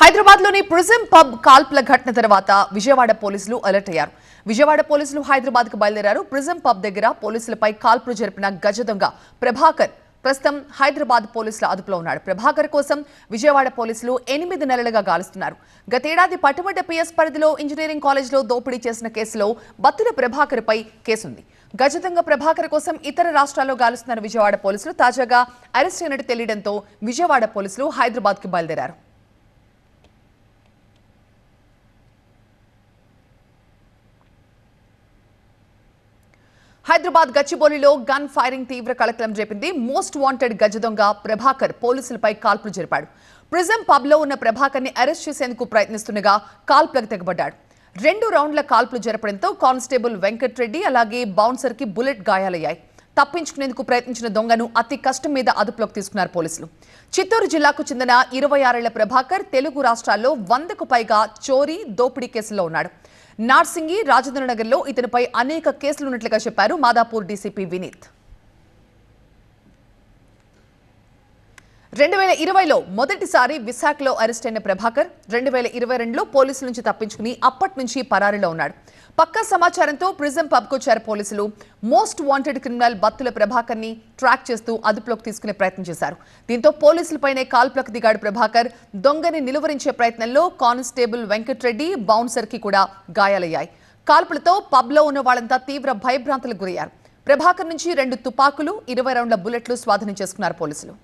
హైదరాబాద్లోని prism pub కాల్పుల ఘటన తర్వాత విజయవాడ పోలీసులు అలర్ట్ అయ్యారు. విజయవాడ పోలీసులు హైదరాబాద్కు బయలుదేరారు. ప్రిజం పబ్ దగ్గర పోలీసులపై కాల్పులు జరిపిన గజ దొంగ ప్రభాకర్ ప్రస్తుతం హైదరాబాద్ పోలీసుల అదుపులో ఉన్నాడు. ప్రభాకర్ కోసం విజయవాడ పోలీసులు 8 నెలలుగా గాలిస్తున్నారు. గతేడాది పట్టుమట్ట పిఎస్ పరిధిలో ఇంజనీరింగ్ కాలేజ్లో దోపిడీ చేసిన కేసులో బత్తుల ప్రభాకర్పై కేసుంది. గజ దొంగ ప్రభాకర్ కోసం ఇతర రాష్ట్రాల్లో గాలిస్తున్న విజయవాడ పోలీసులు తాజాగా అరెస్ట్ అయినట్టు తెలియడంతో విజయవాడ పోలీసులు హైదరాబాద్కు బయలుదేరారు. హైదరాబాద్ గచ్చిబౌలిలో గన్ ఫైరింగ్ తీవ్ర కలకలం రేపింది. మోస్ట్ వాంటెడ్ గజ దొంగ ప్రభాకర్ పోలీసులపై కాల్పులు జరిపాడు. ప్రిజం పబ్ లో ఉన్న ప్రభాకర్ ని అరెస్ట్ చేసేందుకు ప్రయత్నిస్తుండగా కాల్పులకు తెగబడ్డాడు. 2 రౌండ్ల కాల్పులు జరపడంతో కానిస్టేబుల్ వెంకట్రెడ్డి అలాగే బౌన్సర్ కి బుల్లెట్ గాయాలయ్యాయి. తప్పించుకునేందుకు ప్రయత్నించిన దొంగను అతి కష్టం మీద అదుపులోకి తీసుకున్నారు పోలీసులు. చిత్తూరు జిల్లాకు చెందిన 26 ఏళ్ల ప్రభాకర్ తెలుగు రాష్ట్రాల్లో 100కు పైగా చోరీ, దోపిడీ కేసుల్లో ఉన్నాడు. నార్సింగి, రాజేంద్రనగర్లో ఇతనిపై అనేక కేసులున్నట్లుగా చెప్పారు మాదాపూర్ డీసీపీ వినీత్. 2020లో మొదటిసారి విశాఖలో అరెస్ట్ అయిన ప్రభాకర్ 2022లో పోలీసుల నుంచి తప్పించుకుని అప్పటి నుంచి పరారీలో ఉన్నాడు. పక్కా సమాచారంతో ప్రిజం పబ్కు వచ్చారు పోలీసులు. Most wanted criminal Battula Prabhakar ని ట్రాక్ చేస్తూ అదుపులోకి తీసుకునే ప్రయత్నం చేశారు. దీంతో పోలీసులపైనే కాల్పులకు దిగాడు ప్రభాకర్. దొంగని నిలువరించే ప్రయత్నంలో కానిస్టేబుల్ వెంకట్రెడ్డి, బౌన్సర్ కి కూడా గాయాలయ్యాయి. కాల్పులతో పబ్ లో ఉన్న వాళ్ళంతా తీవ్ర భయభ్రాంతులకు గురయ్యారు. ప్రభాకర్ నుంచి 2 తుపాకులు, 20 రౌండ్ల బుల్లెట్లు స్వాధీనం చేసుకున్నారు పోలీసులు.